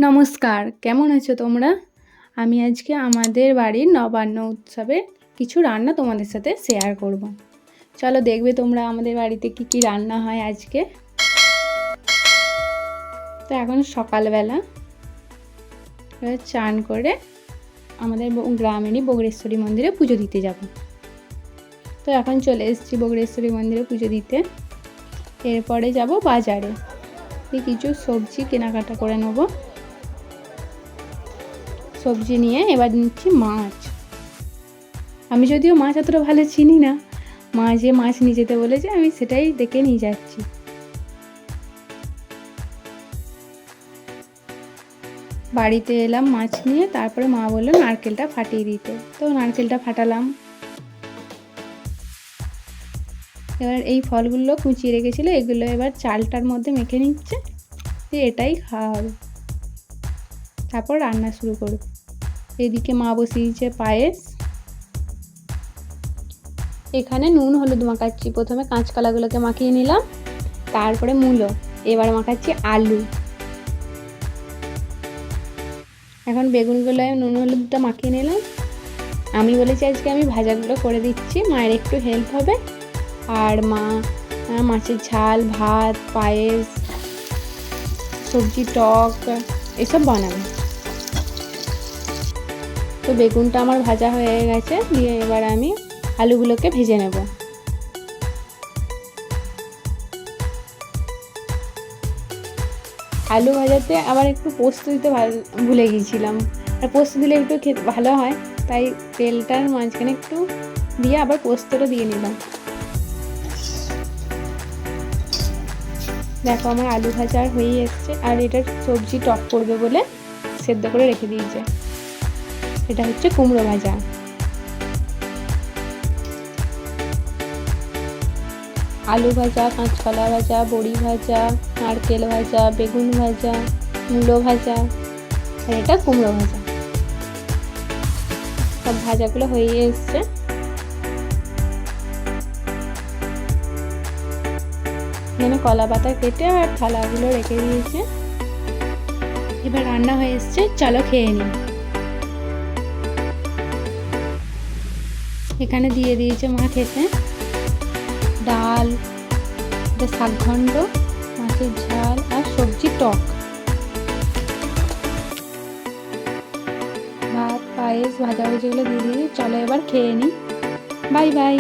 নমস্কার, কেমন আছো তোমরা? আমি আজকে আমাদের বাড়ির নবান্ন উৎসবে কিছু রান্না তোমাদের সাথে শেয়ার করব। চলো দেখবে তোমরা আমাদের বাড়িতে কি কি রান্না হয় আজকে। তো এখন সকালবেলা চান করে আমাদের গ্রামেরই বগরেশ্বরী মন্দিরে পুজো দিতে যাব। তো এখন চলে এসেছি বগরেশ্বরী মন্দিরে পুজো দিতে। এরপরে যাব বাজারে, কিছু সবজি কেনাকাটা করে নেব। সবজি নিয়ে এবার নিচ্ছি মাছ। আমি যদিও মাছ অতটা ভালো চিনি না, মা যে মাছ নিয়ে যেতে বলেছে আমি সেটাই দেখে নিয়ে যাচ্ছি। বাড়িতে এলাম মাছ নিয়ে, তারপরে মা বললো নারকেলটা ফাটিয়ে দিতে, তো নারকেলটা ফাটালাম। এবার এই ফলগুলো কুচিয়ে রেখেছিল, এগুলো এবার চালটার মধ্যে মেখে নিচ্ছে, এটাই খাওয়া হবে। তারপর রান্না শুরু করব। এদিকে মা বসিয়েছে পায়েস। এখানে নুন হলুদ মাখাচ্ছি। প্রথমে কাঁচকলাগুলোকে মাখিয়ে নিলাম, তারপরে মূলো, এবার মাখাচ্ছি আলু। এখন বেগুনগুলো নুন হলুদটা মাখিয়ে নিলাম। আমি বলেছি আজকে আমি ভাজাগুলো করে দিচ্ছি, মায়ের একটু হেল্প হবে। আর মা মাছের ঝাল, ভাত, পায়েস, সবজি টক এসব বানাবে। তো বেগুনটা আমার ভাজা হয়ে গেছে, দিয়ে এবার আমি আলুগুলোকে ভেজে নেব। আলু ভাজাতে আবার একটু পোস্ত দিতে ভুলে গিয়েছিলাম, আর পোস্ত দিলে একটু খেতে ভালো হয়, তাই তেলটার মাঝখানে একটু দিয়ে আবার পোস্তটা দিয়ে নিলাম। দেখো আমার আলু ভাজা হয়ে এসছে, আর এটার সবজি টক করবে বলে সেদ্ধ করে রেখে দিয়েছে। এটা হচ্ছে কুমড়ো ভাজা। আলু ভাজা, কাঁচকলা ভাজা, বড়ি ভাজা, নারকেল ভাজা, বেগুন ভাজা, মূলো ভাজা, আর এটা কুমড়ো ভাজা। সব ভাজাগুলো হয়ে এসছে। এখানে কলা পাতা কেটে আর থালাগুলো রেখে দিয়েছে। এবার রান্না হয়ে এসছে, চলো খেয়ে নিই। এখানে দিয়ে দিয়েছে মা খেতে ডাল, শাকঘণ্ড, মাছের ঝাল আর সবজি টক, ভাত, পায়েস, ভাজাভুজিগুলো দিয়ে দিয়েছি। চলো এবার খেয়ে নিই। Bye bye.